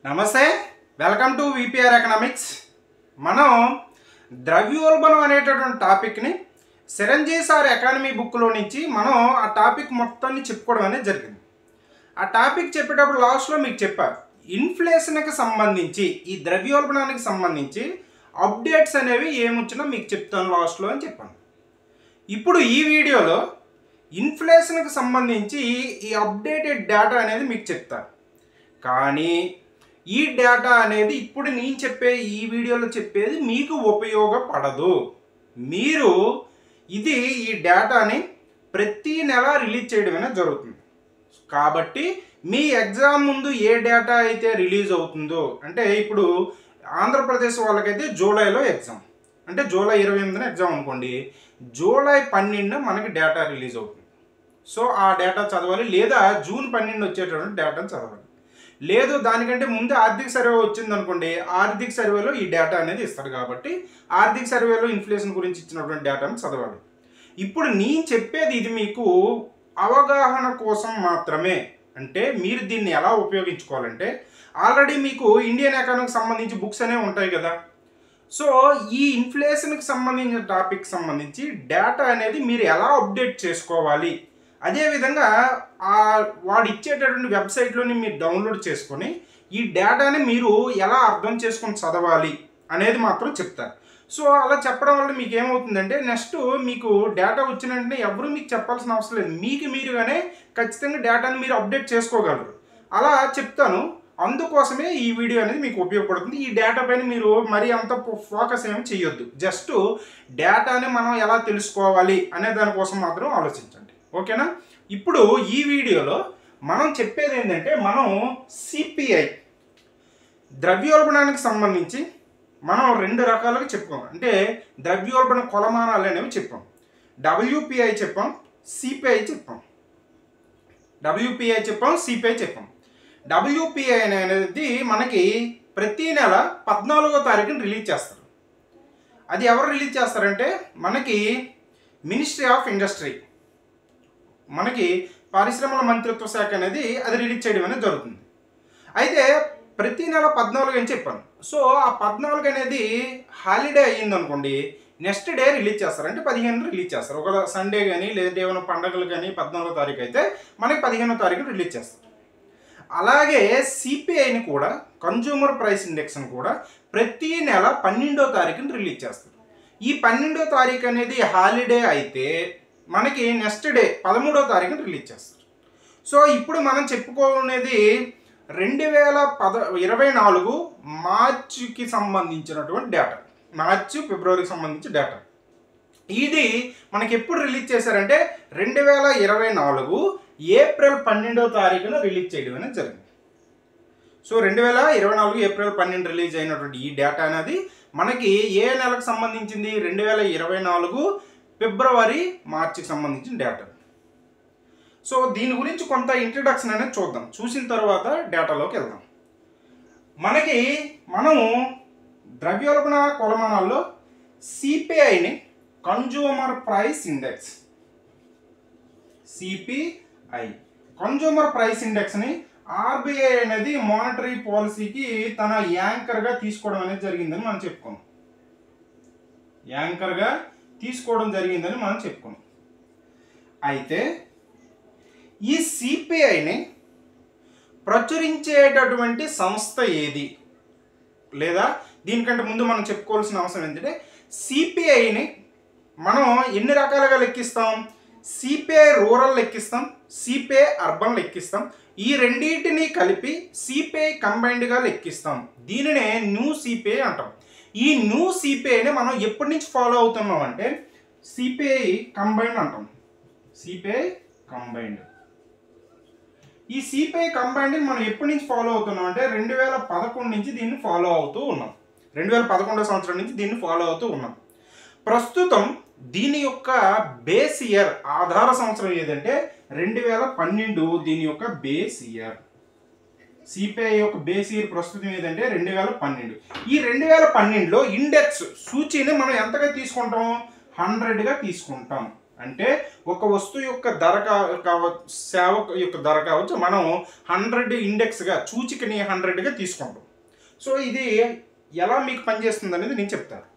నమస్తే, welcome to VPR economics. మనం ద్రవ్యోల్బణం అనేటటువంటి టాపిక్ని చిరంజీవి సార్ ఎకానమీ బుక్లో నుంచి మనం ఆ టాపిక్ మొత్తాన్ని చెప్పుకోవడం అనేది జరిగింది. ఆ టాపిక్ చెప్పేటప్పుడు లాస్ట్లో మీకు చెప్పారు, ఇన్ఫ్లేషన్కి సంబంధించి ఈ ద్రవ్యోల్బణానికి సంబంధించి అప్డేట్స్ అనేవి ఏమొచ్చినా మీకు చెప్తాను లాస్ట్లో అని చెప్పాను. ఇప్పుడు ఈ వీడియోలో ఇన్ఫ్లేషన్కి సంబంధించి ఈ అప్డేటెడ్ డేటా అనేది మీకు చెప్తాను. కానీ ఈ డేటా అనేది ఇప్పుడు నేను చెప్పే ఈ వీడియోలో చెప్పేది మీకు ఉపయోగపడదు. మీరు ఈ డేటాని ప్రతి నెల రిలీజ్ చేయడం అనేది జరుగుతుంది. కాబట్టి మీ ఎగ్జామ్ ముందు ఏ డేటా అయితే రిలీజ్ అవుతుందో, అంటే ఇప్పుడు ఆంధ్రప్రదేశ్ వాళ్ళకైతే జూలైలో ఎగ్జామ్, అంటే జూలై 28న ఎగ్జామ్ అనుకోండి, జూలై 12 మనకి డేటా రిలీజ్ అవుతుంది. సో ఆ డేటా చదవాలి, లేదా జూన్ 12 వచ్చేటటువంటి డేటాను చదవాలి. లేదు దానికంటే ముందే ఆర్థిక సర్వే వచ్చింది అనుకోండి, ఆర్థిక సర్వేలో ఈ డేటా అనేది ఇస్తాడు. కాబట్టి ఆర్థిక సర్వేలో ఇన్ఫ్లేషన్ గురించి ఇచ్చినటువంటి డేటాను చదవాలి. ఇప్పుడు నేను చెప్పేది ఇది మీకు అవగాహన కోసం మాత్రమే. అంటే మీరు దీన్ని ఎలా ఉపయోగించుకోవాలంటే, ఆల్రెడీ మీకు ఇండియన్ ఎకానమీకి సంబంధించి బుక్స్ అనేవి ఉంటాయి కదా. సో ఈ ఇన్ఫ్లేషన్కి సంబంధించిన టాపిక్ సంబంధించి డేటా అనేది మీరు ఎలా అప్డేట్ చేసుకోవాలి, అదేవిధంగా వాడు ఇచ్చేటటువంటి వెబ్సైట్లోని మీరు డౌన్లోడ్ చేసుకొని ఈ డేటాని మీరు ఎలా అర్థం చేసుకొని చదవాలి అనేది మాత్రం చెప్తారు. సో అలా చెప్పడం వల్ల మీకు ఏమవుతుందంటే, నెక్స్ట్ మీకు డేటా వచ్చిన వెంటనే ఎవరు మీకు చెప్పాల్సిన అవసరం లేదు, మీకు మీరుగానే ఖచ్చితంగా డేటాని మీరు అప్డేట్ చేసుకోగలరు. అలా చెప్తాను, అందుకోసమే ఈ వీడియో అనేది మీకు ఉపయోగపడుతుంది. ఈ డేటా పైన మీరు మరీ అంత ఫోకస్ ఏమి చేయొద్దు, జస్ట్ డేటాని మనం ఎలా తెలుసుకోవాలి అనే దానికోసం మాత్రం ఆలోచించండి, ఓకేనా. ఇప్పుడు ఈ వీడియోలో మనం చెప్పేది ఏంటంటే, మనం సిపిఐ ద్రవ్యోల్బణానికి సంబంధించి మనం రెండు రకాలుగా చెప్పుకోం. అంటే ద్రవ్యోల్బణ కొలమానాలు అనేవి చెప్పాం. డబ్ల్యూపిఐ చెప్పాం, సిపిఐ చెప్పాం. డబ్ల్యూపిఐ చెప్పాం, సిపిఐ చెప్పాం. డబ్ల్యూపిఐ అనేది మనకి ప్రతి నెల 14వ తారీఖున రిలీజ్ చేస్తారు. అది ఎవరు రిలీజ్ చేస్తారంటే, మనకి మినిస్ట్రీ ఆఫ్ ఇండస్ట్రీ, మనకి పరిశ్రమల మంత్రిత్వ శాఖ అనేది అది రిలీజ్ చేయడం అనేది జరుగుతుంది. అయితే ప్రతి నెల 14 అని చెప్పాను. సో ఆ 14 అనేది హాలిడే అయ్యింది అనుకోండి, నెక్స్ట్ డే రిలీజ్ చేస్తారు. అంటే 15 రిలీజ్ చేస్తారు. ఒక సండే కానీ లేదంటే ఏమైనా పండగలు కానీ 14వ తారీఖు అయితే మనకి 15వ తారీఖు రిలీజ్ చేస్తారు. అలాగే సిపిఐని కూడా, కన్జ్యూమర్ ప్రైస్ ఇండెక్స్ని కూడా ప్రతి నెల 12వ తారీఖుని రిలీజ్ చేస్తారు. ఈ 12వ తారీఖు అనేది హాలిడే అయితే మనకి నెక్స్ట్ డే 13వ తారీఖుని రిలీజ్ చేస్తారు. సో ఇప్పుడు మనం చెప్పుకోనేది 2024 మార్చికి సంబంధించినటువంటి డేటా, మార్చి ఫిబ్రవరికి సంబంధించిన డేటా. ఇది మనకి ఎప్పుడు రిలీజ్ చేశారంటే 2024 ఏప్రిల్ 12వ తారీఖున రిలీజ్ చేయడం అనేది జరిగింది. సో 2024 ఏప్రిల్ 12 రిలీజ్ అయినటువంటి ఈ డేటా అనేది మనకి ఏ నెలకు సంబంధించింది, 2024 ఫిబ్రవరి మార్చికి సంబంధించిన డేటా. సో దీని గురించి కొంత ఇంట్రడక్షన్ అనేది చూద్దాం, చూసిన తర్వాత డేటాలోకి వెళ్దాం. మనము ద్రవ్యోల్బణ కొలమానాల్లో సిపిఐని, consumer price index, CPI consumer price ఇండెక్స్ని ఆర్బీఐ అనేది మానిటరీ పాలసీకి తన యాంకర్గా తీసుకోవడం అనేది జరిగిందని మనం చెప్పుకున్నాం. యాంకర్గా తీసుకోవడం జరిగిందని మనం చెప్పుకున్నాం. అయితే ఈ సిపిఐని ప్రచురించేటటువంటి సంస్థ ఏది, లేదా దీనికంటే ముందు మనం చెప్పుకోవాల్సిన అవసరం ఏంటంటే, సిపిఐని మనం ఎన్ని రకాలుగా లెక్కిస్తాం. సిపిఐ రూరల్ లెక్కిస్తాం, సిపిఐ అర్బన్ లెక్కిస్తాం. ఈ రెండింటిని కలిపి సిపిఐ కంబైన్డ్గా లెక్కిస్తాం. దీనినే న్యూ సిపిఐ అంటాం. ఈ న్యూ సిపిఐని మనం ఎప్పటి నుంచి ఫాలో అవుతున్నాం అంటే, సిపిఐ కంబైన్డ్ అంటాం. CPI combined. ఈ సిపిఐ కంబైన్డ్ మనం ఎప్పటి నుంచి ఫాలో అవుతున్నాం అంటే 2011 నుంచి దీన్ని ఫాలో అవుతూ ఉన్నాం. 2011వ సంవత్సరం నుంచి దీన్ని ఫాలో అవుతూ ఉన్నాం. ప్రస్తుతం దీని యొక్క బేస్ ఇయర్, ఆధార సంవత్సరం ఏదంటే 2012. దీని యొక్క బేస్ ఇయర్, సిపిఐ యొక్క బేస్ ఇయర్ ప్రస్తుతం ఏదంటే 2012. ఈ 2012లో ఇండెక్స్ సూచీని మనం ఎంతగా తీసుకుంటాం, 100గా తీసుకుంటాం. అంటే ఒక వస్తువు యొక్క ధర కావచ్చు, సేవ యొక్క ధర కావచ్చు, మనం 100 ఇండెక్స్గా సూచికని 100గా తీసుకుంటాం. సో ఇది ఎలా మీకు పనిచేస్తుంది అనేది నేను చెప్తాను.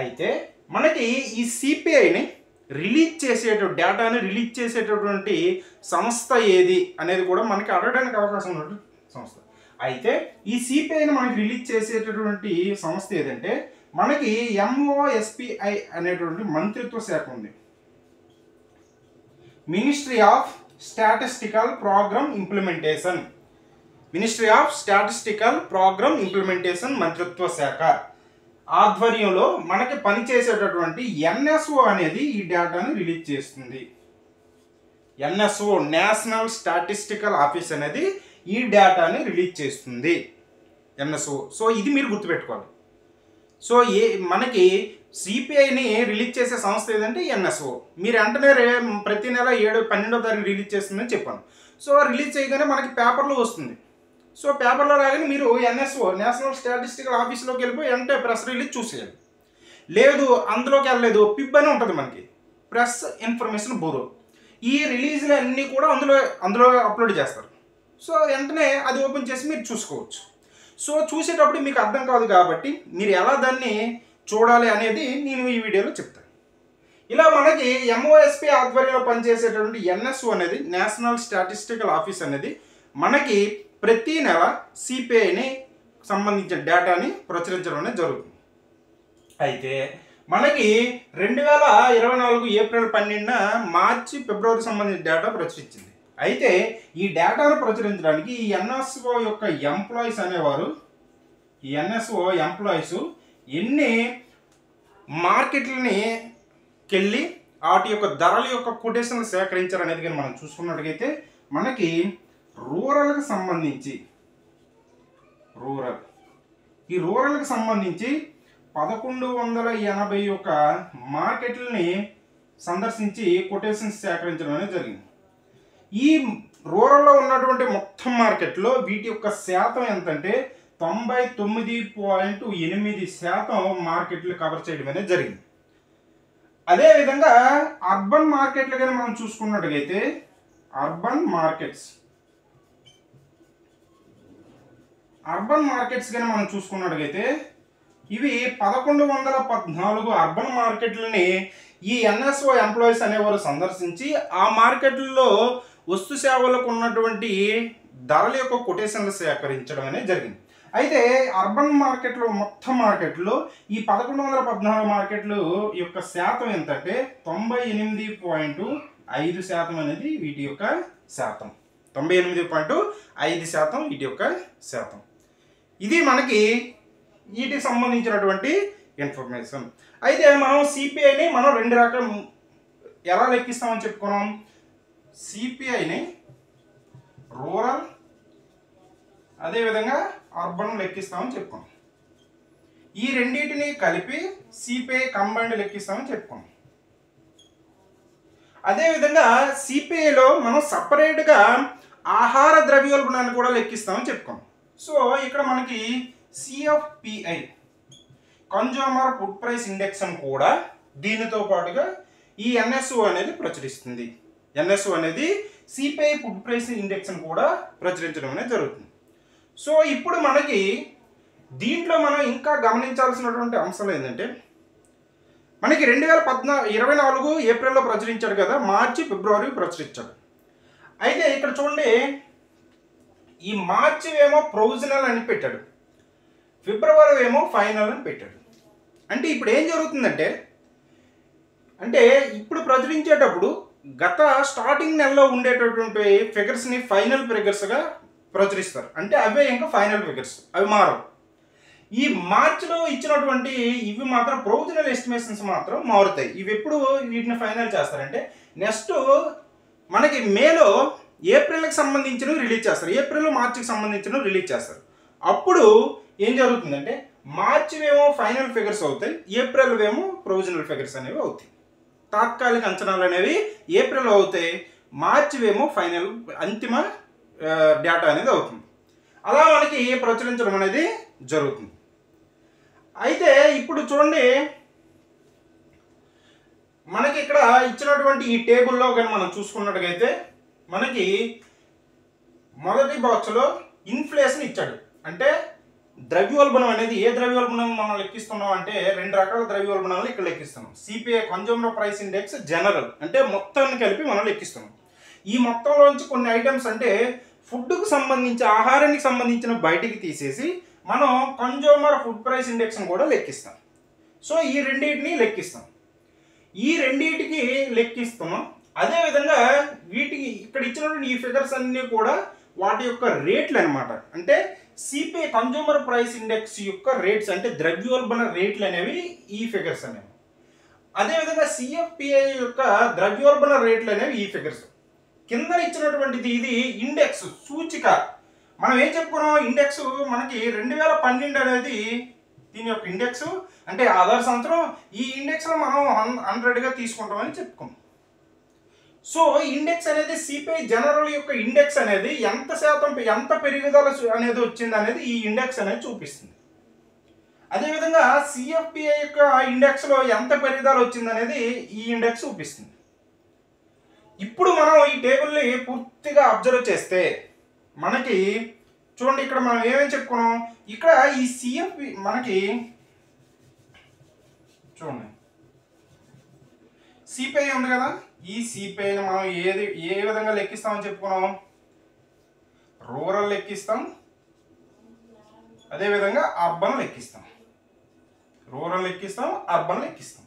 అయితే మనకి ఈ సిపిఐని రిలీజ్ డేటాని రిలీజ్ చేసేటటువంటి సంస్థ ఏది అనేది కూడా మనకి అడగడానికి అవకాశం ఉన్నటువంటి సంస్థ. అయితే ఈ సిపిఐని మనకి రిలీజ్ చేసేటటువంటి సంస్థ ఏదంటే మనకి MOSPI అనేటువంటి మంత్రిత్వ శాఖ ఉంది. Ministry of statistical programme implementation. Ministry of statistical programme implementation మంత్రిత్వ శాఖ ఆధ్వర్యంలో మనకి పనిచేసేటటువంటి NSO అనేది ఈ డేటాను రిలీజ్ చేస్తుంది. NSO నేషనల్ స్టాటిస్టికల్ ఆఫీస్ అనేది ఈ డేటాని రిలీజ్ చేస్తుంది. NSO. సో ఇది మీరు గుర్తుపెట్టుకోవాలి. సో మనకి సిపిఐని రిలీజ్ చేసే సంస్థ ఏదంటే NSO. మీరు వెంటనే ప్రతి నెల 12వ తారీఖు రిలీజ్ చేస్తుందని చెప్పాను. సో రిలీజ్ చేయగానే మనకి పేపర్లో వస్తుంది. సో పేపర్లో రాగానే మీరు NSO నేషనల్ స్టాటిస్టికల్ ఆఫీస్లోకి వెళ్ళిపోయి అంటే ప్రెస్ రిలీజ్ చూసేయాలి. లేదు అందులోకి వెళ్ళలేదు, పిబ్ అని ఉంటుంది మనకి, ప్రెస్ ఇన్ఫర్మేషన్ బ్యూరో. ఈ రిలీజ్లు అన్నీ కూడా అందులో అప్లోడ్ చేస్తారు. సో వెంటనే అది ఓపెన్ చేసి మీరు చూసుకోవచ్చు. సో చూసేటప్పుడు మీకు అర్థం కాదు కాబట్టి మీరు ఎలా దాన్ని చూడాలి అనేది నేను ఈ వీడియోలో చెప్తాను. ఇలా మనకి MOSPI ఆధ్వర్యంలో పనిచేసేటటువంటి NSO అనేది నేషనల్ స్టాటిస్టికల్ ఆఫీస్ అనేది మనకి ప్రతి నెల సిపిఐని సంబంధించిన డేటాని ప్రచురించడం అనేది జరుగుతుంది. అయితే మనకి 2024 ఏప్రిల్ 12న మార్చి ఫిబ్రవరి సంబంధించిన డేటా ప్రచురించింది. అయితే ఈ డేటాను ప్రచురించడానికి ఈ NSO యొక్క ఎంప్లాయీస్ అనేవారు, ఈ NSO ఎంప్లాయీస్ ఎన్ని మార్కెట్లని వెళ్ళి వాటి యొక్క ధరల యొక్క కొటేషన్లు సేకరించారు అనేది కానీ మనం చూసుకున్నట్లయితే మనకి రూరల్కి సంబంధించి ఈ రూరల్కి సంబంధించి 1181 మార్కెట్లని సందర్శించి కొటేషన్స్ సేకరించడం అనేది జరిగింది. ఈ రూరల్లో ఉన్నటువంటి మొత్తం మార్కెట్లో వీటి యొక్క శాతం ఎంతంటే 99.8% మార్కెట్లు కవర్ చేయడం అనేది జరిగింది. అదేవిధంగా అర్బన్ మార్కెట్లు కానీ మనం చూసుకున్నట్టుగైతే అర్బన్ మార్కెట్స్ కానీ మనం చూసుకున్నట్టుగైతే ఇవి 1114 అర్బన్ మార్కెట్లని ఈ NSO ఎంప్లాయీస్ అనేవారు సందర్శించి ఆ మార్కెట్లలో వస్తు సేవలకు ఉన్నటువంటి ధరల యొక్క కొటేషన్లు సేకరించడం అనేది జరిగింది. అయితే అర్బన్ మార్కెట్లో మొత్తం మార్కెట్లో ఈ 1114 మార్కెట్లు యొక్క శాతం ఎంతంటే 98.5% అనేది వీటి యొక్క శాతం. 98.5% వీటి యొక్క శాతం. ఇది మనకి వీటికి సంబంధించినటువంటి ఇన్ఫర్మేషన్. అయితే మనం సిపిఐని మనం 2 రకాల ఎలా లెక్కిస్తామని చెప్పుకున్నాం. సిపిఐని రూరల్ అదేవిధంగా అర్బన్ లెక్కిస్తామని చెప్పుకున్నాం. ఈ రెండింటిని కలిపి సిపిఐ కంబైన్డ్ లెక్కిస్తామని చెప్పుకున్నాం. అదేవిధంగా సిపిఐలో మనం సపరేట్గా ఆహార ద్రవ్యోల్బణాన్ని కూడా లెక్కిస్తామని చెప్పుకున్నాం. సో ఇక్కడ మనకి CFPI consumer food price index అని కూడా దీనితో పాటుగా ఈ NSO అనేది ప్రచురిస్తుంది. NSO అనేది సిపిఐ ఫుడ్ ప్రైస్ ఇండెక్స్ అని కూడా ప్రచురించడం అనేది జరుగుతుంది. సో ఇప్పుడు మనకి దీంట్లో మనం ఇంకా గమనించాల్సినటువంటి అంశాలు ఏంటంటే మనకి 2024 ఏప్రిల్లో ప్రచురించాడు కదా, మార్చి ఫిబ్రవరి ప్రచురించాడు. అయితే ఇక్కడ చూడండి, ఈ మార్చి ఏమో ప్రొవిజనల్ అని పెట్టాడు, ఫిబ్రవరి ఏమో ఫైనల్ అని పెట్టాడు. అంటే ఇప్పుడు ఏం జరుగుతుందంటే ఇప్పుడు ప్రచురించేటప్పుడు గత స్టార్టింగ్ నెలలో ఉండేటటువంటి ఫిగర్స్ని ఫైనల్ ఫిగర్స్గా ప్రచురిస్తారు. అంటే అవే ఇంకా ఫైనల్ ఫిగర్స్, అవి మారవు. ఈ మార్చిలో ఇచ్చినటువంటి ఇవి మాత్రం ప్రొవిజనల్ ఎస్టిమేషన్స్ మాత్రం మారుతాయి. ఇవి ఎప్పుడు వీటిని ఫైనల్ చేస్తారంటే నెక్స్ట్ మనకి మేలో ఏప్రిల్కి సంబంధించినవి రిలీజ్ చేస్తారు, ఏప్రిల్ మార్చికి సంబంధించినవి రిలీజ్ చేస్తారు. అప్పుడు ఏం జరుగుతుందంటే మార్చి ఏమో ఫైనల్ ఫిగర్స్ అవుతాయి, ఏప్రిల్ ఏమో ప్రొవిజనల్ ఫిగర్స్ అనేవి అవుతాయి. తాత్కాలిక అంచనాలు అనేవి ఏప్రిల్ అవుతాయి, మార్చి ఏమో ఫైనల్ అంతిమ డేటా అనేది అవుతుంది. అలా మనకి ప్రచురించడం అనేది జరుగుతుంది. అయితే ఇప్పుడు చూడండి, మనకి ఇక్కడ ఇచ్చినటువంటి ఈ టేబుల్లో కానీ మనం చూసుకున్నట్టుగైతే మనకి మొదటి బాక్స్లో ఇన్ఫ్లేషన్ ఇచ్చాడు. అంటే ద్రవ్యోల్బణం అనేది ఏ ద్రవ్యోల్బణం మనం లెక్కిస్తున్నాం అంటే 2 రకాల ద్రవ్యోల్బణాలు ఇక్కడ లెక్కిస్తున్నాం. CPI consumer price index general అంటే మొత్తాన్ని కలిపి మనం లెక్కిస్తున్నాం. ఈ మొత్తంలోంచి కొన్ని ఐటమ్స్ అంటే ఫుడ్కు సంబంధించి ఆహారానికి సంబంధించిన బయటికి తీసేసి మనం కన్జ్యూమర్ ఫుడ్ ప్రైస్ ఇండెక్స్ని కూడా లెక్కిస్తాం. సో ఈ రెండింటిని లెక్కిస్తాం. ఈ రెండింటికి లెక్కిస్తున్నాం. అదేవిధంగా వీటికి ఇక్కడ ఇచ్చినటువంటి ఈ ఫిగర్స్ అన్నీ కూడా వాటి యొక్క రేట్లు అనమాట. అంటే సిపిఐ కన్జ్యూమర్ ప్రైస్ ఇండెక్స్ యొక్క రేట్స్ అంటే ద్రవ్యోల్బణ రేట్లు అనేవి ఈ ఫిగర్స్ అనేవి. అదేవిధంగా సిఎఫ్పిఐ యొక్క ద్రవ్యోల్బణ రేట్లు అనేవి ఈ ఫిగర్స్. కింద ఇచ్చినటువంటిది ఇది ఇండెక్స్ సూచిక. మనం ఏం చెప్పుకున్నాం, ఇండెక్స్ మనకి 2012 అనేది దీని యొక్క ఇండెక్స్ అంటే ఆధార సంవత్సరం. ఈ ఇండెక్స్లో మనం 100గా తీసుకుంటామని చెప్పుకున్నాం. సో ఇండెక్స్ అనేది సిపిఐ జనరల్ యొక్క ఇండెక్స్ అనేది ఎంత శాతం ఎంత పెరుగుదల అనేది వచ్చింది అనేది ఈ ఇండెక్స్ అనేది చూపిస్తుంది. అదేవిధంగా సిఎఫ్పిఐ యొక్క ఇండెక్స్లో ఎంత పెరుగుదల వచ్చింది అనేది ఈ ఇండెక్స్ చూపిస్తుంది. ఇప్పుడు మనం ఈ టేబుల్ని పూర్తిగా అబ్జర్వ్ చేస్తే మనకి చూడండి, ఇక్కడ మనం ఏమేమి చెప్పుకున్నాం. ఇక్కడ ఈ సిఎఫ్ మనకి చూడండి సిపిఐ ఉంది కదా, ఈ సిపిఐని మనం ఏ విధంగా లెక్కిస్తామని చెప్పుకున్నాం. రూరల్ లెక్కిస్తాం, అదేవిధంగా అర్బన్ లెక్కిస్తాం. రూరల్ లెక్కిస్తాం, అర్బన్ లెక్కిస్తాం.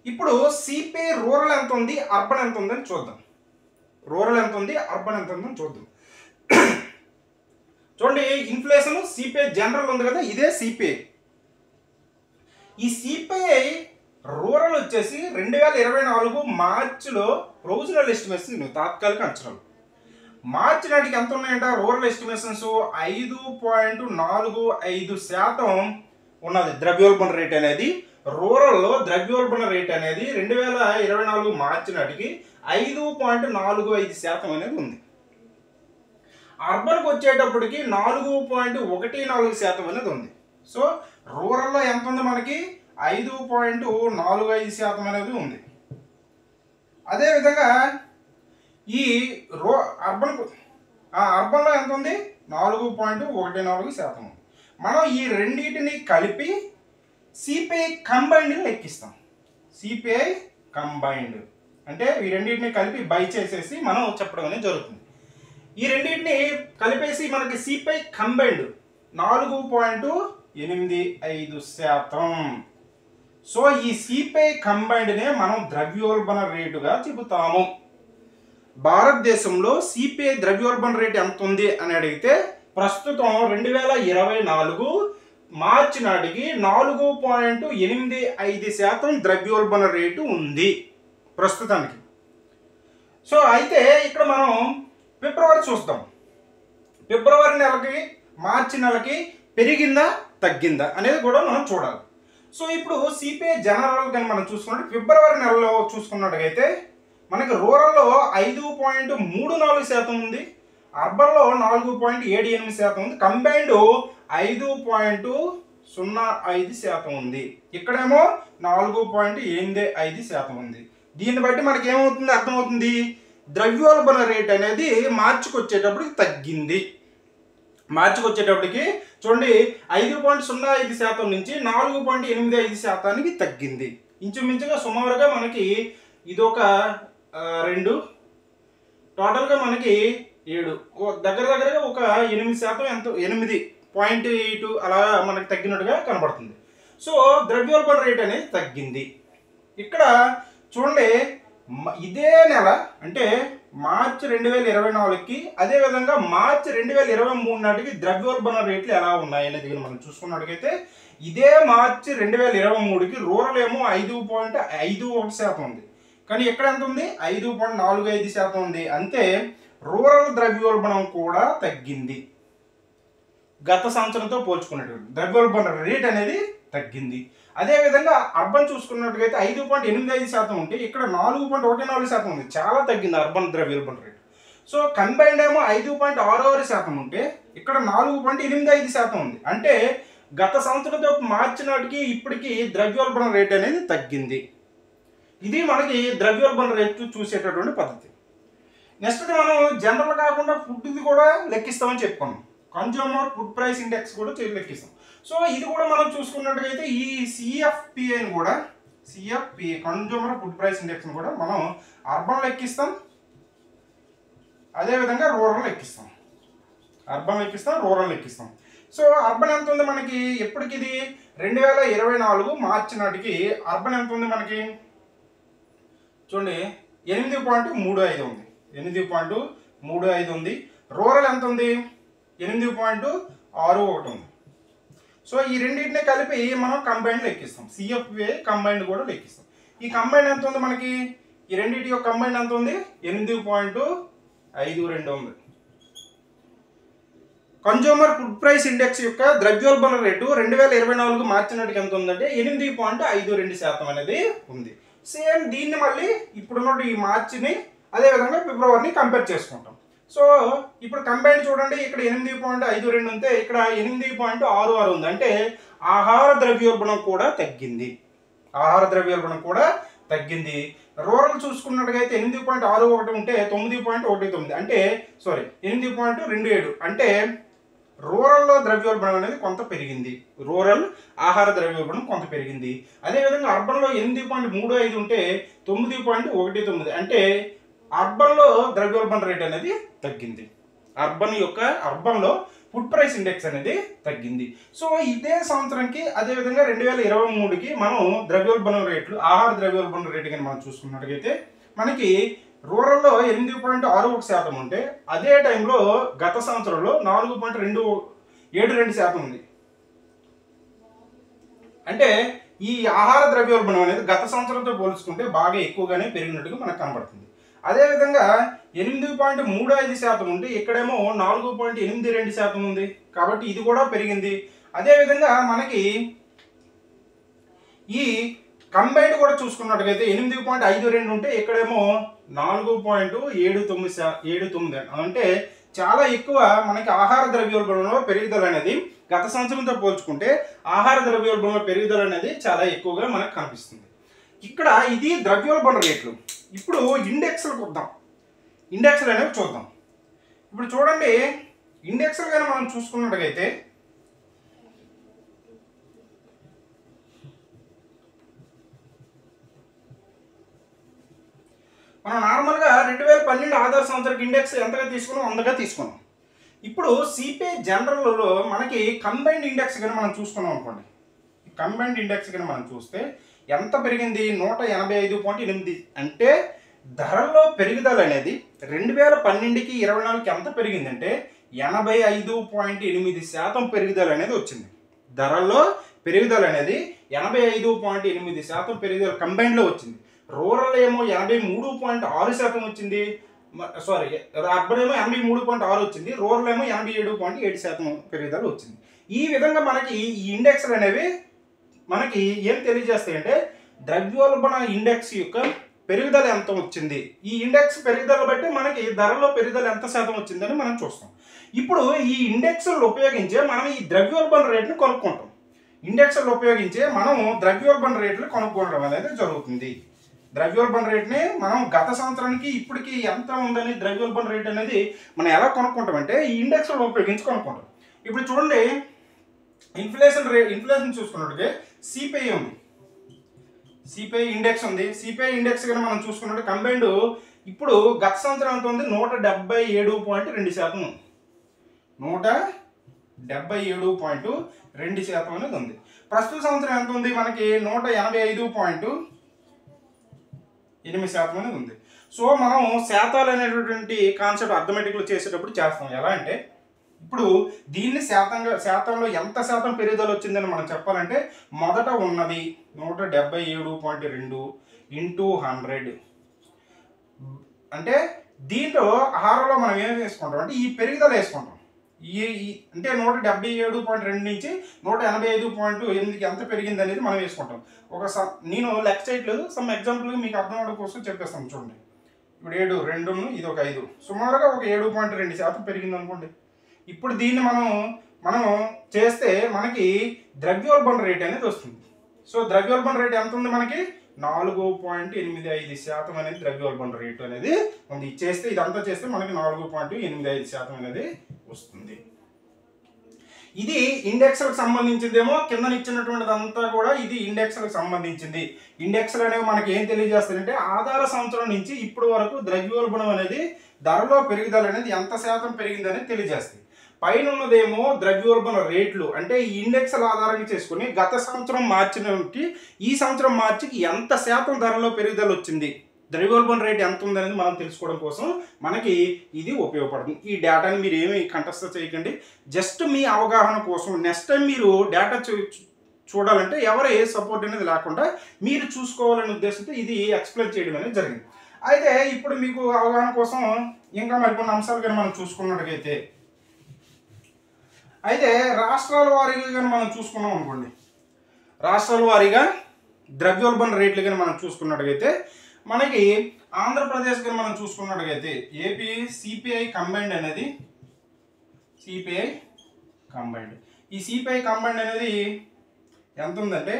ఇప్పుడు సిపిఐ రూరల్ ఎంత ఉంది, అర్బన్ ఎంత ఉందని చూద్దాం. రూరల్ ఎంత ఉంది, అర్బన్ ఎంత ఉందని చూద్దాం. చూడండి, ఇన్ఫ్లేషన్ సిపిఐ జనరల్ ఉంది కదా, ఇదే సిపిఐ. ఈ సిపిఐ రూరల్ వచ్చేసి 2024 మార్చిలో ప్రొవిజనల్ ఎస్టిమేషన్ తాత్కాలిక అంచనాలు. మార్చి నాటికి ఎంత ఉన్నాయంట రూరల్ ఎస్టిమేషన్స్ 5.45% ఉన్నది ద్రవ్యోల్బణ రేట్ అనేది. రూరల్లో ద్రవ్యోల్బణ రేట్ అనేది 2024 మార్చి నాటికి 5.45% అనేది ఉంది. అర్బన్కి వచ్చేటప్పటికి 4.14% అనేది ఉంది. సో రూరల్లో ఎంత ఉంది మనకి 5.45% అనేది ఉంది. అదేవిధంగా ఈ అర్బన్లో ఎంత ఉంది 4.14% ఉంది. మనం ఈ రెండింటిని కలిపి సిపిఐ కంబైన్డ్ లెక్కిస్తాం. సిపిఐ కంబైన్డ్ అంటే ఈ రెండింటిని కలిపి బై చేసేసి మనం చెప్పడం అనేది జరుగుతుంది. ఈ రెండింటిని కలిపేసి మనకి సిపిఐ కంబైన్డ్ 4.85%. సో ఈ సిపిఐ కంబైన్డ్నే మనం ద్రవ్యోల్బణ రేటుగా చెబుతాము. భారతదేశంలో సిపిఐ ద్రవ్యోల్బణ రేటు ఎంత ఉంది అని అడిగితే ప్రస్తుతం 2024 మార్చి నాటికి 4.85% ద్రవ్యోల్బణ రేటు ఉంది ప్రస్తుతానికి. సో అయితే ఇక్కడ మనం ఫిబ్రవరి చూస్తాం. ఫిబ్రవరి నెలకి మార్చి నెలకి పెరిగిందా తగ్గిందా అనేది కూడా మనం చూడాలి. సో ఇప్పుడు సిపిఐ జనరల్ కానీ మనం చూసుకున్నట్టు ఫిబ్రవరి నెలలో చూసుకున్నట్టుగైతే మనకి రూరల్లో 5.34% ఉంది, అర్బన్లో 4.78% ఉంది, కంబైన్డ్ 5.05% ఉంది, ఇక్కడేమో 4.85% ఉంది. దీన్ని బట్టి మనకి ఏమవుతుంది అర్థమవుతుంది, ద్రవ్యోల్బణ రేట్ అనేది మార్చికి వచ్చేటప్పటికి తగ్గింది. మార్చికి వచ్చేటప్పటికి చూడండి 5.05% నుంచి 4.85%కి తగ్గింది. ఇంచుమించుగా సుమారుగా మనకి ఇదొక 2 టోటల్గా మనకి 7 దగ్గరగా ఒక 8% ఎంతో 8.8 అలా మనకి తగ్గినట్టుగా కనబడుతుంది. సో ద్రవ్యోల్బణ రేట్ అనేది తగ్గింది. ఇక్కడ చూడండి ఇదే నెల అంటే మార్చి 2024కి అదేవిధంగా మార్చి 2023 నాటికి ద్రవ్యోల్బణ రేట్లు ఎలా ఉన్నాయి అనేది మనం చూసుకున్నట్టుగైతే ఇదే మార్చి 2023కి రూరల్ ఏమో 5.51% ఉంది, కానీ ఎక్కడ ఎంత ఉంది 5.45% ఉంది. అంతే రూరల్ ద్రవ్యోల్బణం కూడా తగ్గింది. గత సంవత్సరంతో పోల్చుకున్నటువంటి ద్రవ్యోల్బణ రేట్ అనేది తగ్గింది. అదేవిధంగా అర్బన్ చూసుకున్నట్టుగైతే 5.85% ఉంటే ఇక్కడ 4.14% ఉంది, చాలా తగ్గింది అర్బన్ ద్రవ్యోల్బణ రేట్. సో కంబైన్డ్ ఏమో 5.66% ఉంటే ఇక్కడ 4.85% ఉంది. అంటే గత సంవత్సరంతో మార్చి నాటికి ఇప్పటికి ద్రవ్యోల్బణ రేట్ అనేది తగ్గింది. ఇది మనకి ద్రవ్యోల్బణ రేటు చూసేటటువంటి పద్ధతి. నెక్స్ట్ మనం జనరల్ కాకుండా ఫుడ్ది కూడా లెక్కిస్తామని చెప్పుకున్నాం. కన్జ్యూమర్ ఫుడ్ ప్రైస్ ఇండెక్స్ కూడా లెక్కిస్తాం. సో ఇది కూడా మనం చూసుకున్నట్టుగైతే ఈ సిఎఫ్పిఐని కూడా సిఎఫ్పిఐ కన్జ్యూమర్ ఫుడ్ ప్రైస్ ఇండెక్స్ని కూడా మనం అర్బన్ లెక్కిస్తాం, అదేవిధంగా రూరల్ లెక్కిస్తాం. అర్బన్ లెక్కిస్తాం, రూరల్ లెక్కిస్తాం. సో అర్బన్ ఎంత ఉంది మనకి ఎప్పటికి? ఇది 2024 మార్చి నాటికి అర్బన్ ఎంత ఉంది మనకి చూడండి 8.35 ఉంది. 8.35 ఉంది. రూరల్ ఎంత ఉంది? 8.61 ఉంది. సో ఈ రెండింటిని కలిపి మనం కంబైండ్ లెక్కిస్తాం. సిఎఫ్ఏ కంబైండ్ కూడా లెక్కిస్తాం. ఈ కంబైండ్ ఎంత ఉంది మనకి? ఈ రెండింటి యొక్క కంబైండ్ ఎంత ఉంది? 8.52 ఉంది. కన్జ్యూమర్ ఫుడ్ ప్రైస్ ఇండెక్స్ యొక్క ద్రవ్యోల్బణ రేటు 2024 మార్చి నాటికి ఎంత ఉందంటే 8.52% అనేది ఉంది. సేమ్ దీన్ని మళ్ళీ ఇప్పుడున్న ఈ మార్చిని అదేవిధంగా ఫిబ్రవరిని కంపేర్ చేసుకుంటాం. సో ఇప్పుడు కంబైన్ చూడండి, ఇక్కడ 8.52 ఉంటే ఇక్కడ 8.66 ఉంది. అంటే ఆహార ద్రవ్యోల్బణం కూడా తగ్గింది. ఆహార ద్రవ్యోల్బణం కూడా తగ్గింది. రూరల్ చూసుకున్నట్టుగా అయితే 8.61 ఉంటే 9.19 అంటే 8.27 అంటే రూరల్లో ద్రవ్యోల్బణం అనేది కొంత పెరిగింది. రూరల్ ఆహార ద్రవ్యోల్బణం కొంత పెరిగింది. అదేవిధంగా అర్బన్లో 8.35 ఉంటే 9.19 అంటే అర్బన్లో ద్రవ్యోల్బణ రేట్ అనేది తగ్గింది. అర్బన్లో ఫుడ్ ప్రైస్ ఇండెక్స్ అనేది తగ్గింది. సో ఇదే సంవత్సరంకి అదేవిధంగా 2023కి మనం ద్రవ్యోల్బణ రేట్లు ఆహార ద్రవ్యోల్బణ రేటు కానీ మనం చూసుకున్నట్టుగైతే మనకి రూరల్లో 8.61% ఉంటే అదే టైంలో గత సంవత్సరంలో 4.272% ఉంది. అంటే ఈ ఆహార ద్రవ్యోల్బణం అనేది గత సంవత్సరంతో పోల్చుకుంటే బాగా ఎక్కువగానే పెరిగినట్టుగా మనకు కనబడుతుంది. అదేవిధంగా 8.35% ఉంటే ఇక్కడేమో 4.82% ఉంది. కాబట్టి ఇది కూడా పెరిగింది. అదేవిధంగా మనకి ఈ కంబైన్డ్ కూడా చూసుకున్నట్టుగైతే 8.52 ఉంటే ఇక్కడేమో 4.79 అంటే చాలా ఎక్కువ మనకి ఆహార ద్రవ్యోల్బణంలో పెరుగుదల అనేది గత సంవత్సరంతో పోల్చుకుంటే ఆహార ద్రవ్యోల్బణంలో పెరుగుదల అనేది చాలా ఎక్కువగా మనకు కనిపిస్తుంది. ఇక్కడ ఇది ద్రవ్యోల్బణ రేట్లు. ఇప్పుడు ఇండెక్స్లకు వద్దాం. ఇండెక్స్లు అనేవి చూద్దాం. ఇప్పుడు చూడండి, ఇండెక్స్లు కానీ మనం చూసుకున్నట్టుగైతే మనం నార్మల్గా 2012 ఆధార సంవత్సరం ఇండెక్స్ ఎంతగా తీసుకున్నాం? 100గా తీసుకున్నాం. ఇప్పుడు సిపిఐ జనరల్లో మనకి కంబైన్డ్ ఇండెక్స్ కానీ మనం చూసుకున్నాం అనుకోండి. కంబైన్డ్ ఇండెక్స్ కానీ మనం చూస్తే ఎంత పెరిగింది? 185.8. అంటే ధరల్లో పెరుగుదల అనేది 2012కి 24కి ఎంత పెరిగిందంటే 85.8% పెరుగుదల అనేది వచ్చింది. ధరల్లో పెరుగుదల అనేది 85.8% పెరుగుదల కంబైన్డ్లో వచ్చింది. రూరల్ ఏమో 83.6% వచ్చింది. అర్బన్ ఏమో 83.6 వచ్చింది. రూరల్ ఏమో 87.7% పెరుగుదల వచ్చింది. ఈ విధంగా మనకి ఈ ఇండెక్స్లు అనేవి మనకి ఏం తెలియజేస్తాయి అంటే ద్రవ్యోల్బణ ఇండెక్స్ యొక్క పెరుగుదల ఎంత వచ్చింది. ఈ ఇండెక్స్ పెరుగుదల బట్టి మనకి ధరలో పెరుగుదల ఎంత శాతం వచ్చిందని మనం చూస్తాం. ఇప్పుడు ఈ ఇండెక్స్లు ఉపయోగించే మనం ఈ ద్రవ్యోల్బణ రేట్ని కొనుక్కుంటాం. ఇండెక్స్లు ఉపయోగించే మనం ద్రవ్యోల్బణ రేట్లు కొనుక్కోవడం అనేది జరుగుతుంది. ద్రవ్యోల్బణ రేట్ని మనం గత సంవత్సరానికి ఇప్పటికి ఎంత ఉందని ద్రవ్యోల్బణ రేట్ అనేది మనం ఎలా కొనుక్కుంటామంటే ఈ ఇండెక్స్లు ఉపయోగించి కొనుక్కుంటాం. ఇప్పుడు చూడండి, ఇన్ఫ్లేషన్ చూసుకున్నట్టుగా సిపిఐ ఉంది. సిపిఐ ఇండెక్స్ ఉంది. సిపిఐ ఇండెక్స్ కానీ మనం చూసుకున్నట్టు కంబైన్డ్ ఇప్పుడు గత సంవత్సరం ఎంత ఉంది? 177.2%. 177.2% అనేది ఉంది. ప్రస్తుత సంవత్సరం ఎంత ఉంది? మనకి 185.8% అనేది ఉంది. సో మనం శాతాలు అనేటటువంటి కాన్సెప్ట్ అర్థమెటిక్లో చేసేటప్పుడు చేస్తాం. ఎలా అంటే ఇప్పుడు దీన్ని శాతంలో ఎంత శాతం పెరుగుదల వచ్చిందని మనం చెప్పాలంటే మొదట ఉన్నది 177.2 × 100. అంటే దీంట్లో ఆహారంలో మనం ఏం వేసుకుంటాం అంటే ఈ పెరుగుదల వేసుకుంటాం. అంటే 177.2 నుంచి 185.8కి ఎంత పెరిగింది అనేది మనం వేసుకుంటాం. నేను లెక్క చేయట్లేదు, సమ్ ఎగ్జాంపుల్గా మీకు అర్థం అవడం కోసం చెప్పేస్తాను. చూడండి, ఇప్పుడు 7, 2 ఇది ఒక 5, సుమారుగా ఒక 7.2% పెరిగింది అనుకోండి. ఇప్పుడు దీన్ని మనం చేస్తే మనకి ద్రవ్యోల్బణ రేట్ అనేది వస్తుంది. సో ద్రవ్యోల్బణ రేట్ ఎంత ఉంది? మనకి 4.85% అనేది ద్రవ్యోల్బణ రేటు అనేది ఉంది. చేస్తే ఇదంతా చేస్తే మనకి 4.85% అనేది వస్తుంది. ఇది ఇండెక్స్లకు సంబంధించిందేమో, కింద ఇచ్చినటువంటిదంతా కూడా ఇది ఇండెక్స్లకు సంబంధించింది. ఇండెక్స్లు అనేవి మనకి ఏం తెలియజేస్తాయంటే ఆధార సంవత్సరం నుంచి ఇప్పటి వరకు ద్రవ్యోల్బణం అనేది ధరలో పెరుగుదల అనేది ఎంత శాతం పెరిగిందని తెలియజేస్తాయి. పైన ఉన్నదేమో ద్రవ్యోల్బణ రేట్లు, అంటే ఈ ఇండెక్స్ల ఆధారంగా చేసుకుని గత సంవత్సరం మార్చినకి ఈ సంవత్సరం మార్చికి ఎంత శాతం ధరలో పెరుగుదల వచ్చింది, ద్రవ్యోల్బణ రేట్ ఎంత ఉందనేది మనం తెలుసుకోవడం కోసం మనకి ఇది ఉపయోగపడుతుంది. ఈ డేటాని మీరు ఏమి కంఠస్థ చేయకండి, జస్ట్ మీ అవగాహన కోసం. నెక్స్ట్ టైం మీరు డేటా చూడాలంటే ఎవరు ఏ సపోర్ట్ అనేది లేకుండా మీరు చూసుకోవాలనే ఉద్దేశంతో ఇది ఎక్స్ప్లెయిన్ చేయడం అనేది జరిగింది. అయితే ఇప్పుడు మీకు అవగాహన కోసం ఇంకా మరికొన్ని అంశాలు కానీ మనం చూసుకున్నట్టుగైతే, అయితే రాష్ట్రాల వారీగా కానీ మనం చూసుకున్నాం అనుకోండి, రాష్ట్రాల వారీగా ద్రవ్యోల్బణ రేట్లు కానీ మనం చూసుకున్నట్టుగైతే మనకి ఆంధ్రప్రదేశ్ కానీ మనం చూసుకున్నట్టుగైతే ఏపీ సిపిఐ కంబైన్డ్ అనేది సిపిఐ కంబైన్డ్, ఈ సిపిఐ కంబైన్డ్ అనేది ఎంత ఉందంటే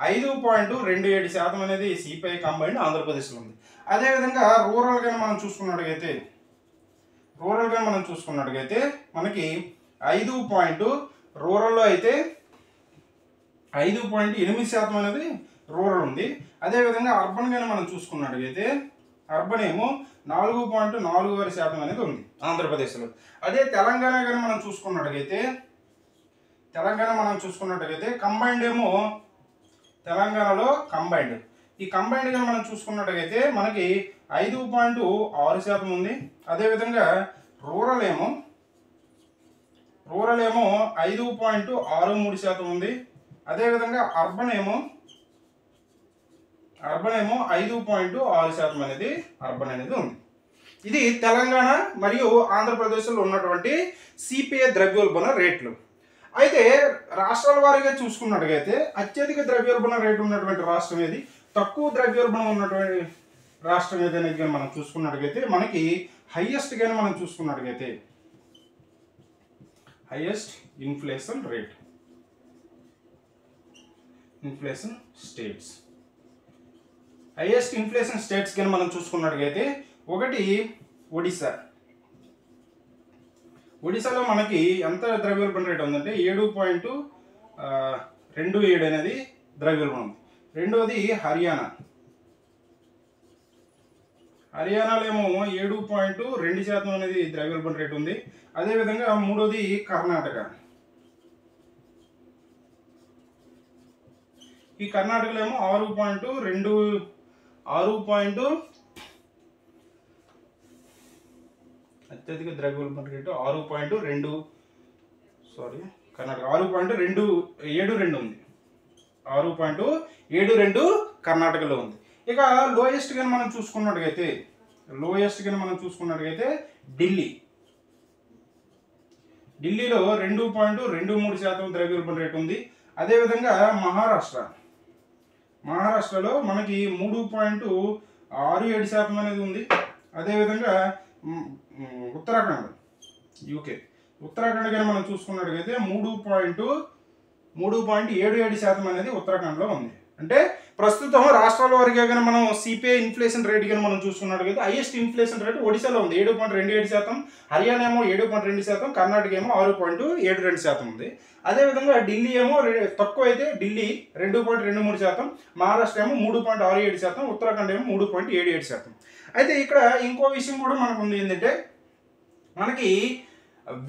5.27% అనేది సిపిఐ కంబైన్డ్ ఆంధ్రప్రదేశ్లో ఉంది. అదేవిధంగా రూరల్ కానీ మనం చూసుకున్నట్టుగైతే మనకి రూరల్లో అయితే 5.8% అనేది రూరల్ ఉంది. అదేవిధంగా అర్బన్ కానీ మనం చూసుకున్నట్టుగైతే అర్బన్ ఏమో 4.46% అనేది ఉంది ఆంధ్రప్రదేశ్లో. అదే తెలంగాణ కానీ మనం చూసుకున్నట్టుగైతే కంబైన్డ్ ఏమో తెలంగాణలో కంబైన్డ్, ఈ కంబైన్డ్ కానీ మనం చూసుకున్నట్టుగైతే మనకి 5.6% ఉంది. అదేవిధంగా రూరల్ ఏమో 5.63% ఉంది. అదేవిధంగా అర్బన్ ఏమో 5.6% అనేది ఉంది. ఇది తెలంగాణ మరియు ఆంధ్రప్రదేశ్లో ఉన్నటువంటి సిపిఐ ద్రవ్యోల్బణ రేట్లు. అయితే రాష్ట్రాల వారీగా చూసుకున్నట్టుగైతే అత్యధిక ద్రవ్యోల్బణ రేటు ఉన్నటువంటి రాష్ట్రం ఏది, తక్కువ ద్రవ్యోల్బణం ఉన్నటువంటి రాష్ట్రం ఏదనేది కానీ మనం చూసుకున్నట్టుగైతే మనకి హైయెస్ట్ కానీ మనం చూసుకున్నట్టుగైతే highest inflation rate, inflation states, highest inflation states కానీ మనం చూసుకున్నట్టుగైతే ఒకటి ఒడిశాలో మనకి ఎంత ద్రవ్యోల్బణ రేట్ ఉందంటే 7.27 అనేది ద్రవ్యోల్బణం ఉంది. రెండోది హర్యానాలో ఏమో 7.2% అనేది ద్రవ్యోల్బణ రేట్ ఉంది. అదేవిధంగా మూడోది కర్ణాటక, ఈ కర్ణాటకలో ఏమో 6.2 అత్యధిక ద్రవ్యోల్బణ రేటు 6.2 కర్ణాటక 6.272 ఉంది, 6.72 కర్ణాటకలో ఉంది. ఇక లోయెస్ట్ కానీ మనం చూసుకున్నట్టుగైతే ఢిల్లీలో 2.23% ద్రవ్యోల్బణ రేటు ఉంది. అదేవిధంగా మహారాష్ట్రలో మనకి 3.67% అనేది ఉంది. అదేవిధంగా ఉత్తరాఖండ్ కానీ మనం చూసుకున్నట్టుగైతే 3.77% అనేది ఉత్తరాఖండ్లో ఉంది. అంటే ప్రస్తుతం రాష్ట్రాల వారీగా కానీ మనం సిపిఐ ఇన్ఫ్లేషన్ రేట్ కానీ మనం చూసుకున్నట్టుగైతే హైయెస్ట్ ఇన్ఫ్లేషన్ రేట్ ఒడిశాలో ఉంది 7.27%, హర్యానా ఏమో 7.2%, కర్ణాటక ఏమో 6.72% ఉంది. అదేవిధంగా ఢిల్లీ ఏమో తక్కువ అయితే ఢిల్లీ 2.23%, మహారాష్ట్ర ఏమో 3.67%, ఉత్తరాఖండ్ ఏమో 3.77%. అయితే ఇక్కడ ఇంకో విషయం కూడా మనకు ఉంది, ఏంటంటే మనకి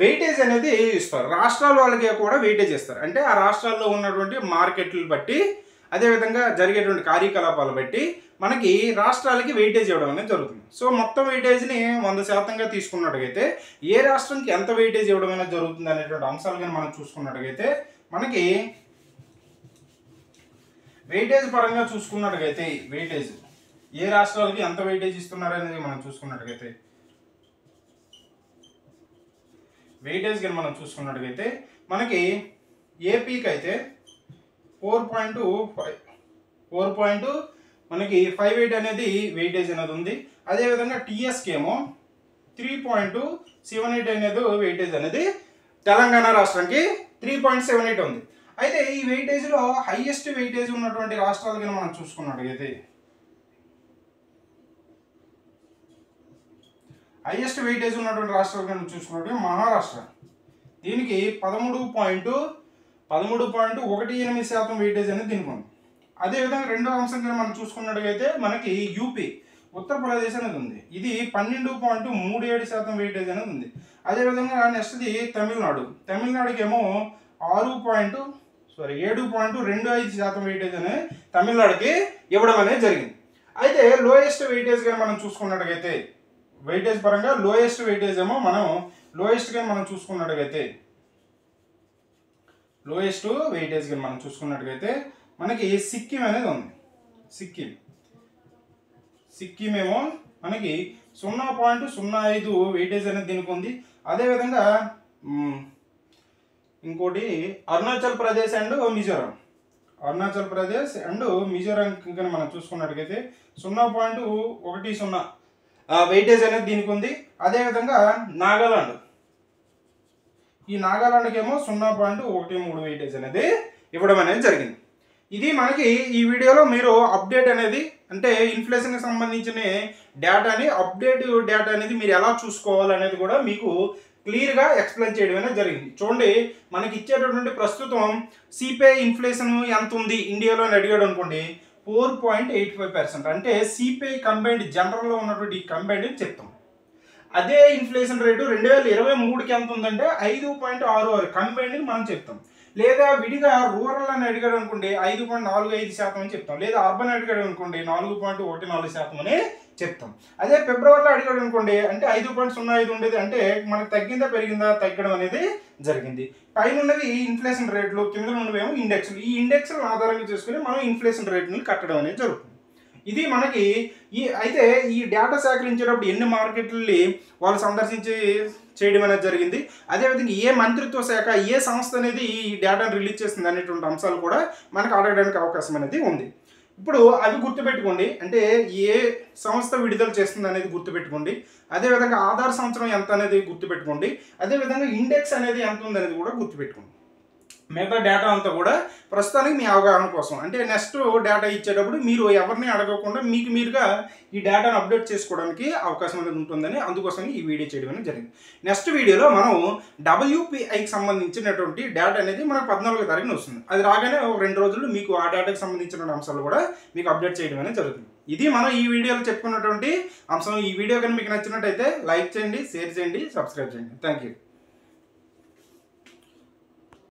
వెయిటేజ్ అనేది ఇస్తారు, రాష్ట్రాల వాళ్ళకి కూడా వెయిటేజ్ ఇస్తారు. అంటే ఆ రాష్ట్రాల్లో ఉన్నటువంటి మార్కెట్లు బట్టి, అదేవిధంగా జరిగేటువంటి కార్యకలాపాలు బట్టి మనకి రాష్ట్రాలకి వెయిటేజ్ ఇవ్వడం అనేది జరుగుతుంది. సో మొత్తం వెయిటేజ్ని 100%గా తీసుకున్నట్టుగైతే ఏ రాష్ట్రానికి ఎంత వెయిటేజ్ ఇవ్వడం అనేది జరుగుతుంది అనేటువంటి అంశాలు కానీ మనం చూసుకున్నట్టుగైతే మనకి వెయిటేజ్ పరంగా చూసుకున్నట్టుగైతే వెయిటేజ్ ఏ రాష్ట్రాలకి ఎంత వెయిటేజ్ ఇస్తున్నారు అనేది మనం చూసుకున్నట్టుగైతే మనకి ఏపీకి అయితే 4.5 మనకి 58 అనేది వెయిటేజ్ అనేది ఉంది. అదేవిధంగా టీఎస్కి ఏమో 3.78 అనేది వెయిటేజ్ అనేది తెలంగాణ రాష్ట్రానికి 3.78 ఉంది. అయితే ఈ వెయిటేజ్లో హైయెస్ట్ వెయిటేజ్ ఉన్నటువంటి రాష్ట్రాలు కానీ మనం చూసుకున్నట్టుగైతే హైయెస్ట్ వెయిటేజ్ ఉన్నటువంటి రాష్ట్రాలు కనుక చూసుకున్నట్టు మహారాష్ట్ర, దీనికి 13.18% వెయిటేజ్ అనేది దీనికి ఉంది. అదేవిధంగా రెండో అంశం కనుక మనం చూసుకున్నట్టుగైతే మనకి యూపీ, ఉత్తరప్రదేశ్ అనేది ఉంది, ఇది 12.37% వెయిటేజ్ అనేది ఉంది. అదేవిధంగా నెక్స్ట్ది తమిళనాడుకి ఏమో 7.25% వెయిటేజ్ అనేది తమిళనాడుకి ఇవ్వడం అనేది జరిగింది. అయితే లోయెస్ట్ వెయిటేజ్ కానీ మనం చూసుకున్నట్టుగైతే వెయిటేజ్ పరంగా లోయెస్ట్ వెయిటేజ్ ఏమో మనం చూసుకున్నట్టుగైతే మనకి సిక్కిం అనేది ఉంది. సిక్కిం ఏమో మనకి 0.05 వెయిటేజ్ అనేది దీనికి ఉంది. అదేవిధంగా ఇంకోటి అరుణాచల్ ప్రదేశ్ అండ్ మిజోరాం కానీ మనం చూసుకున్నట్టుగైతే 0.10 వెయిటేజ్ అనేది దీనికి ఉంది. అదేవిధంగా నాగాలాండ్కి ఏమో 0.13 వెయిటేజ్ అనేది ఇవ్వడం అనేది జరిగింది. ఇది మనకి ఈ వీడియోలో మీరు అప్డేట్ అనేది అంటే ఇన్ఫ్లేషన్కి సంబంధించిన అప్డేట్ డేటా అనేది మీరు ఎలా చూసుకోవాలనేది కూడా మీకు క్లియర్గా ఎక్స్ప్లెయిన్ చేయడం అనేది జరిగింది. చూడండి, మనకి ఇచ్చేటటువంటి ప్రస్తుతం సిపిఐ ఇన్ఫ్లేషన్ ఎంత ఉంది ఇండియాలో అని అడిగాడు అనుకోండి, 4.85%. అంటే సిపిఐ కంబైన్డ్ జనరల్లో ఉన్నటువంటి ఈ కంబైన్డ్ అని చెప్తాం. అదే ఇన్ఫ్లేషన్ రేటు 2023కి ఎంత ఉందంటే 5.66 కంబైన్డ్ మనం చెప్తాం. లేదా విడిగా రూరల్ అని అడిగాడు అనుకోండి 5.45% అని చెప్తాం. లేదా అర్బన్ అడిగాడు అనుకోండి 4.14% అని చెప్తాం. అదే ఫిబ్రవరిలో అడిగాడు అనుకోండి అంటే 5.05 ఉండేది, అంటే మనకు తగ్గిందా పెరిగిందా, తగ్గడం అనేది జరిగింది. పైన ఉన్నది ఇన్ఫ్లేషన్ రేట్లు, కింద ఉన్నవేమో ఇండెక్స్లు. ఈ ఇండెక్స్లను ఆధారంగా చేసుకుని మనం ఇన్ఫ్లేషన్ రేట్ని కట్టడం అనేది జరుగుతుంది. ఇది మనకి అయితే ఈ డేటా సేకరించేటప్పుడు ఎన్ని మార్కెట్లని వాళ్ళు సందర్శించి చేయడం అనేది జరిగింది, అదేవిధంగా ఏ మంత్రిత్వ శాఖ ఏ సంస్థ అనేది ఈ డేటాను రిలీజ్ చేస్తుంది అనేటువంటి అంశాలు కూడా మనకు అడగడానికి అవకాశం అనేది ఉంది. ఇప్పుడు అవి గుర్తుపెట్టుకోండి, అంటే ఏ సంస్థ విడుదల చేస్తుంది అనేది గుర్తుపెట్టుకోండి. అదేవిధంగా ఆధార్ సంవత్సరం ఎంత అనేది గుర్తుపెట్టుకోండి. అదేవిధంగా ఇండెక్స్ అనేది ఎంత ఉంది అనేది కూడా గుర్తుపెట్టుకోండి. మిగతా డేటా అంతా కూడా ప్రస్తుతానికి మీ అవగాహన కోసం, అంటే నెక్స్ట్ డేటా ఇచ్చేటప్పుడు మీరు ఎవరిని అడగకుండా మీకు మీరుగా ఈ డేటాను అప్డేట్ చేసుకోవడానికి అవకాశం అనేది ఉంటుందని అందుకోసం ఈ వీడియో చేయడం అనేది జరిగింది. నెక్స్ట్ వీడియోలో మనం WPIకి సంబంధించినటువంటి డేటా అనేది మనకు 14వ తారీఖున వస్తుంది. అది రాగానే ఒక 2 రోజుల్లో మీకు ఆ డేటాకి సంబంధించిన అంశాలు కూడా మీకు అప్డేట్ చేయడం అనేది జరుగుతుంది. ఇది మనం ఈ వీడియోలో చెప్పుకున్నటువంటి అంశం. ఈ వీడియో కానీ మీకు నచ్చినట్టయితే లైక్ చేయండి, షేర్ చేయండి, సబ్స్క్రైబ్ చేయండి. Thank you.